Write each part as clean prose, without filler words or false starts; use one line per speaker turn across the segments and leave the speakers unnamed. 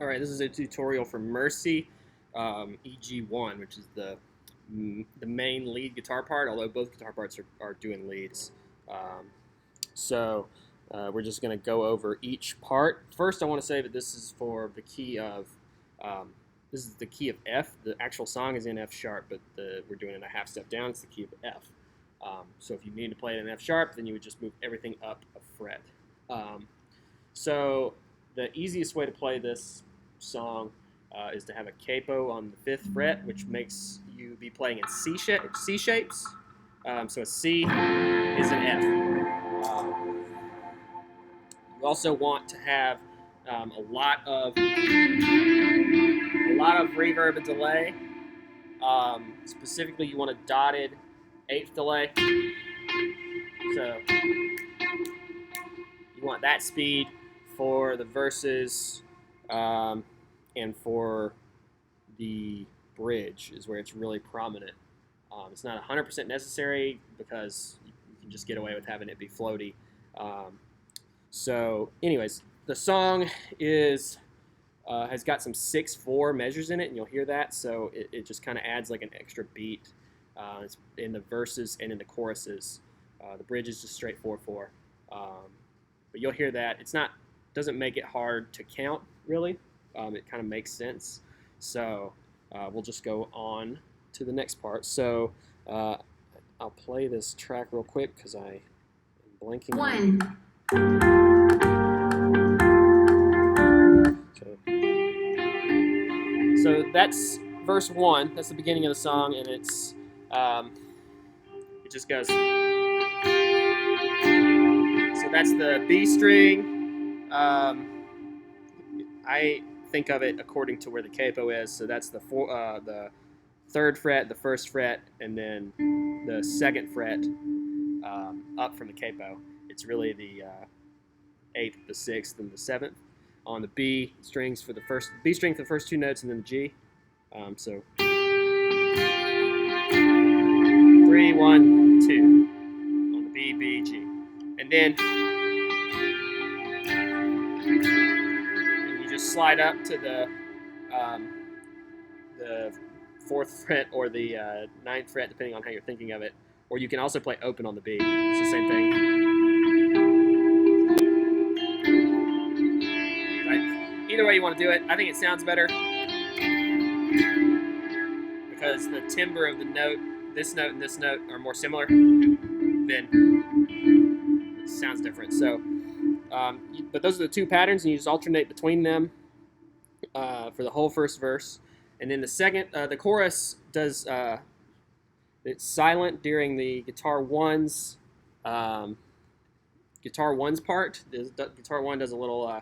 Alright, this is a tutorial for Mercy EG1, which is the main lead guitar part, although both guitar parts are doing leads. We're just going to go over each part. First, I want to say that this is for the key of, this is the key of F. The actual song is in F sharp, but we're doing it a half step down. It's the key of F. So if you need to play it in F sharp, then you would just move everything up a fret. So the easiest way to play this song is to have a capo on the 5th fret, which makes you be playing in C shapes. So a C is an F. You also want to have a lot of reverb and delay. Specifically, you want a dotted 8th delay. So you want that speed for the verses, and for the bridge is where it's really prominent. It's not 100% necessary because you can just get away with having it be floaty. So anyways, the song is has got some 6/4 measures in it, and you'll hear that. So it just kind of adds like an extra beat it's in the verses and in the choruses. The bridge is just straight 4/4. But you'll hear that. Doesn't make it hard to count, really. It kind of makes sense. So we'll just go on to the next part. So I'll play this track real quick because I am blanking.
One.
So that's verse 1. That's the beginning of the song, and it just goes. So that's the B string. I think of it according to where the capo is. So that's the 3rd fret, the 1st fret, and then the 2nd fret up from the capo. It's really the 8th, the 6th, and the 7th. On the B strings for the B string for the first 2 notes, and then the G. So 3, 1, 2 on the B, B, G, and then you just slide up to the 4th fret or the 9th fret, depending on how you're thinking of it. Or you can also play open on the B. It's the same thing. Either way you want to do it, I think it sounds better because the timbre of the note, this note and this note, are more similar. Then it sounds different. So, but those are the 2 patterns, and you just alternate between them for the whole first verse. And then the second, the chorus does. It's silent during the guitar 1's part. Guitar 1 does a little.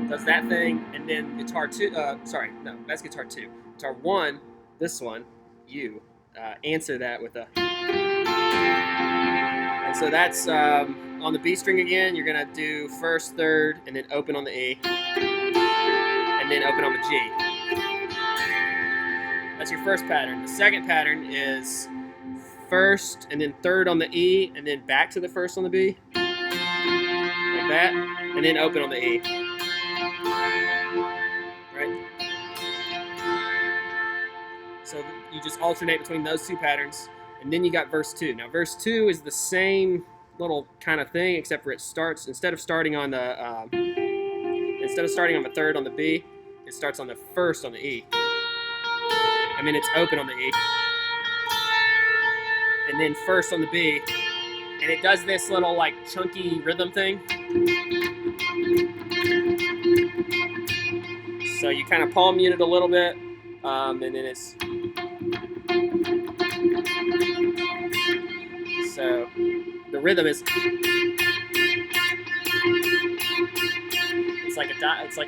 Does that thing, and then guitar 2, that's guitar 2. Guitar 1, this one, answer that with a, and so that's on the B string again, you're going to do 1st, 3rd, and then open on the E, and then open on the G. That's your first pattern. The second pattern is 1st, and then 3rd on the E, and then back to the 1st on the B, like that, and then open on the E. Right? So you just alternate between those 2 patterns, and then you got verse 2. Now verse 2 is the same little kind of thing, except for it starts, instead of starting on the 3rd on the B, it starts on the 1st on the E, and then it's open on the E, and then 1st on the B, and it does this little like chunky rhythm thing. So you kind of palm mute it a little bit, and then it's. So the rhythm is. It's like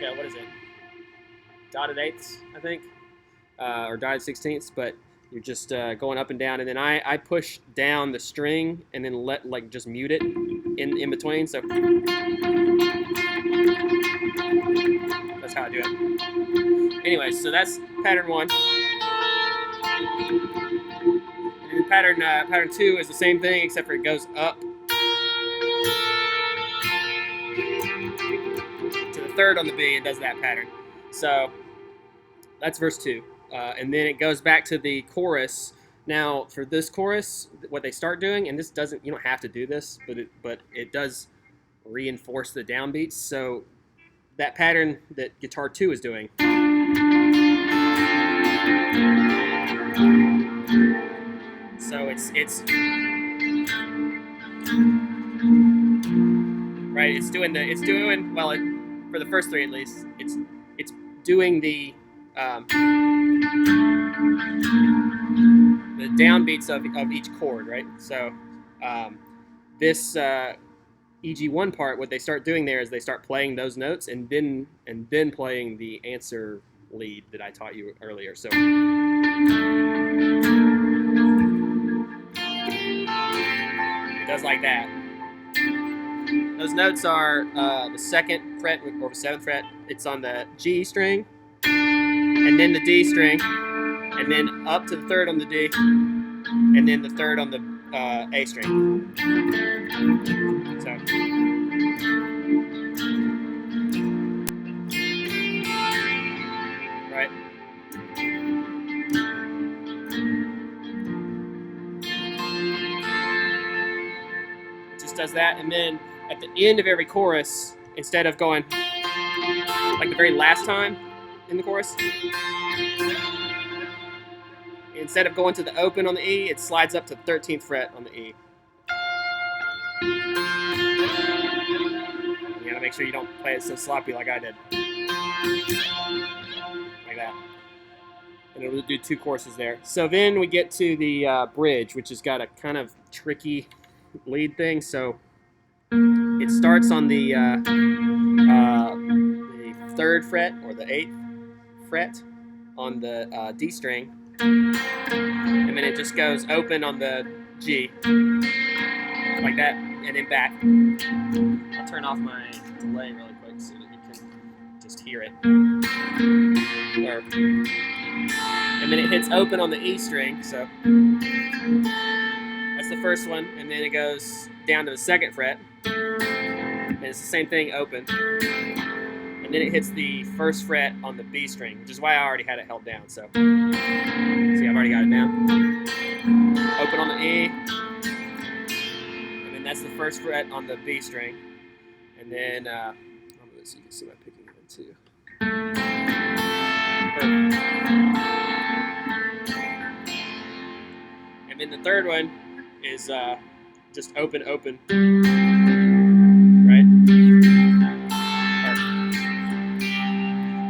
a what is it? Dotted 8ths, I think, or dotted 16ths, but you're just going up and down, and then I push down the string and then just mute it in between. So. That's how I do it. Anyway, so that's pattern 1. And then pattern 2 is the same thing, except for it goes up. third on the B, it does that pattern. So that's verse 2. And then it goes back to the chorus. Now, for this chorus, what they start doing, and this doesn't, you don't have to do this, but it does reinforce the downbeats. So that pattern that guitar 2 is doing. So it's right. It's doing well. For the first 3 at least, it's doing the downbeats of each chord, right? So this EG1 part, what they start doing there is they start playing those notes and then playing the answer lead that I taught you earlier. So it does like that. Those notes are the 2nd fret or the 7th fret. It's on the G string, and then the D string, and then up to the 3rd on the D, and then the 3rd on the A string. So, right. It just does that, and then at the end of every chorus, instead of going like the very last time in the chorus, instead of going to the open on the E, it slides up to the 13th fret on the E. You gotta make sure you don't play it so sloppy like I did. Like that. And it'll do 2 courses there. So then we get to the bridge, which has got a kind of tricky lead thing. So it starts on the 3rd fret or the 8th fret on the D string, and then it just goes open on the G, like that, and then back. I'll turn off my delay really quick so that you can just hear it. And then it hits open on the E string, so that's the first one, and then it goes down to the 2nd fret, and it's the same thing, open. And then it hits the 1st fret on the B string, which is why I already had it held down. So, see, I've already got it down. Open on the E, and then that's the 1st fret on the B string. And then, I'll move it so you can see my picking even too. And then the 3rd one is just open, right?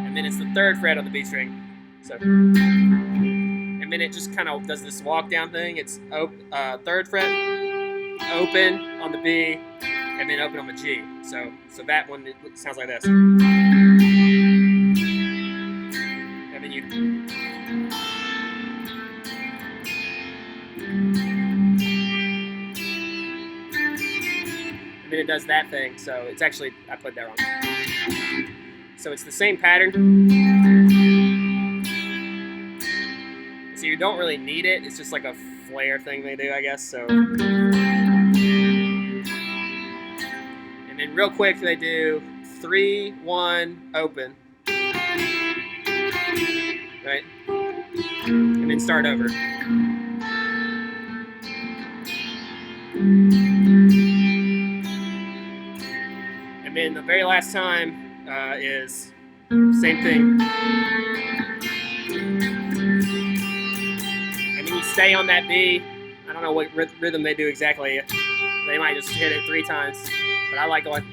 And then it's the 3rd fret on the B string. So, and then it just kind of does this walk down thing. It's 3rd fret, open on the B, and then open on the G. So that one, it sounds like this. And then you. And then it does that thing. So it's actually, I played that wrong. So it's the same pattern. So you don't really need it. It's just like a flare thing they do, I guess. So. And then real quick, they do 3, 1, open. Right? And then start over. And then the very last time is same thing. And then you stay on that B. I don't know what rhythm they do exactly. They might just hit it 3 times. But I like going.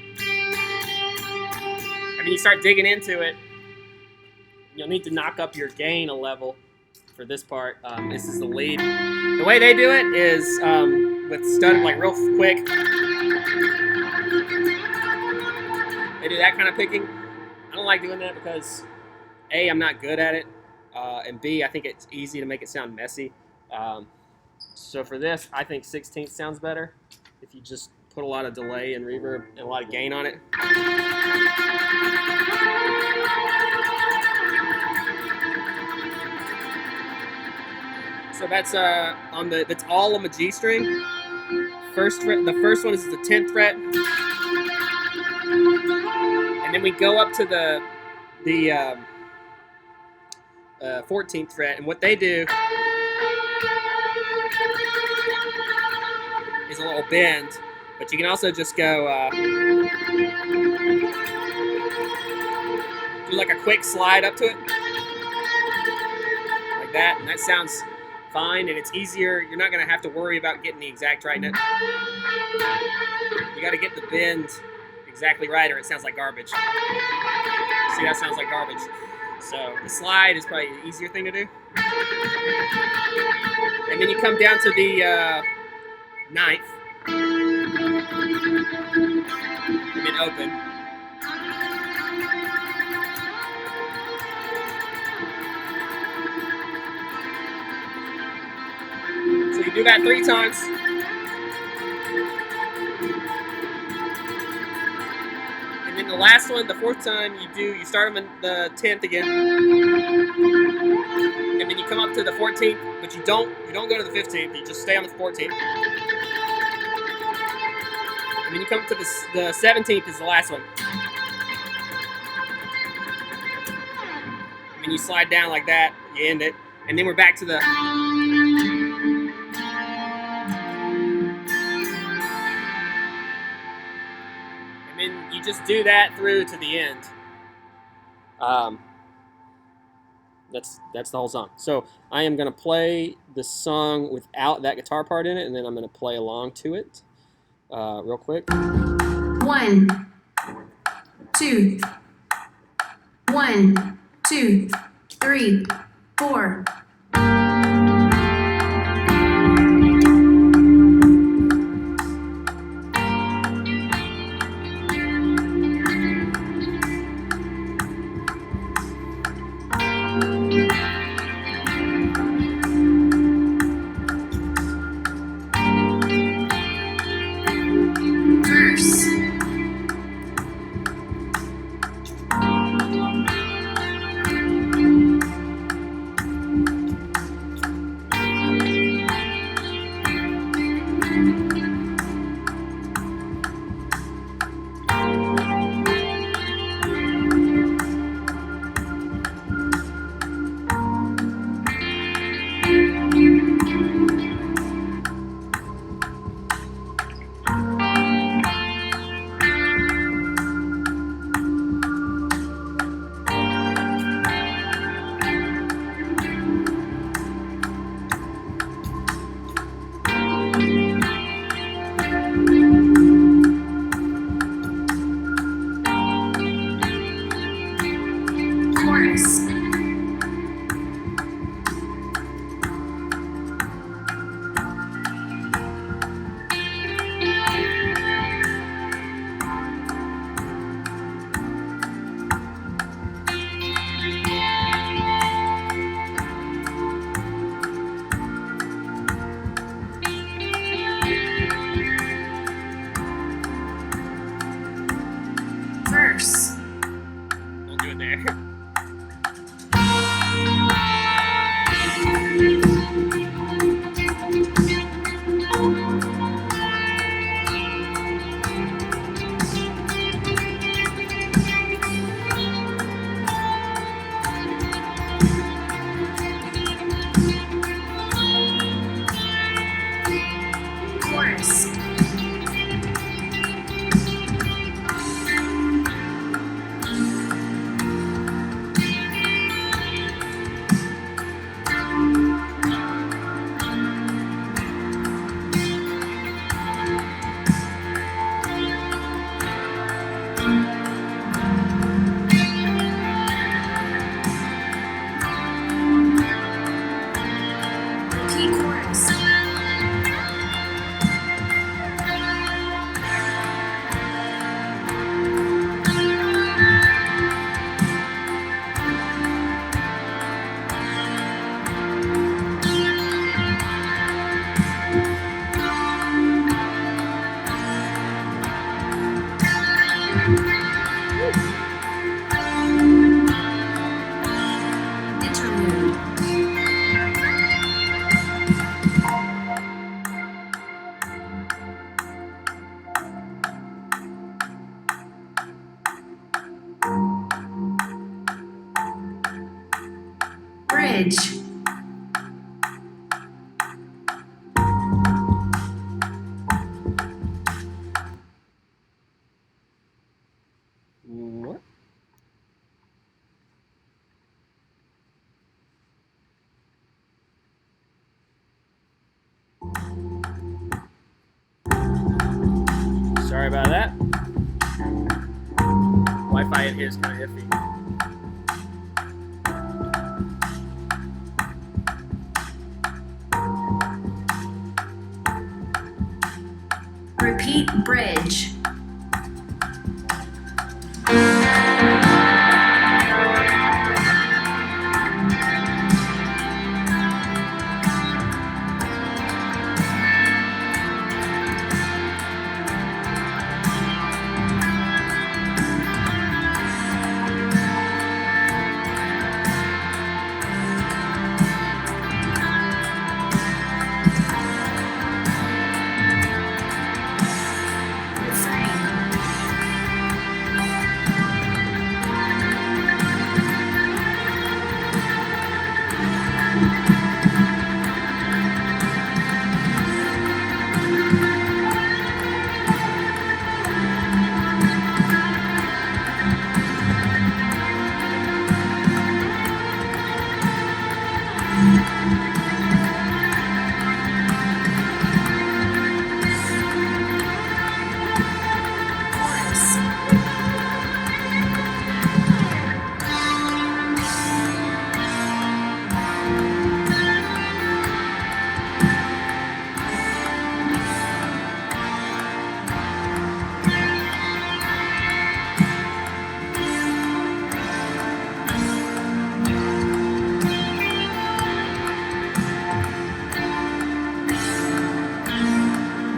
I mean, you start digging into it. You'll need to knock up your gain a level for this part. This is the lead. The way they do it is with stud, like real quick. They do that kind of picking. I don't like doing that because A, I'm not good at it, and B, I think it's easy to make it sound messy. So for this, I think 16th sounds better if you just put a lot of delay and reverb and a lot of gain on it. So that's that's all on the G string. The first one is the 10th fret, and And then we go up to the 14th fret, and what they do is a little bend, but you can also just go do like a quick slide up to it, like that, and that sounds fine, and it's easier. You're not going to have to worry about getting the exact right note. You got to get the bend exactly right, or it sounds like garbage. See, that sounds like garbage. So the slide is probably the easier thing to do. And then you come down to the 9th, and then open. So you do that 3 times. And then the last one, the 4th time, you start them in the 10th again. And then you come up to the 14th, but you don't go to the 15th, you just stay on the 14th. And then you come to the 17th is the last one. And then you slide down like that, you end it. And then we're back to the... And then you just do that through to the end. That's the whole song. So I am going to play the song without that guitar part in it, and then I'm going to play along to it real quick.
1, 2, 1, 2, 3, 4. Verse.
We'll do it there.
Chorus. bridge.
What? Sorry about that. Wi-Fi in here is kind of iffy.
Repeat bridge.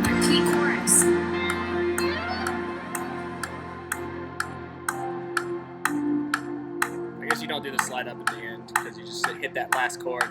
Repeat chorus.
I guess you don't do the slide up at the end because you just hit that last chord.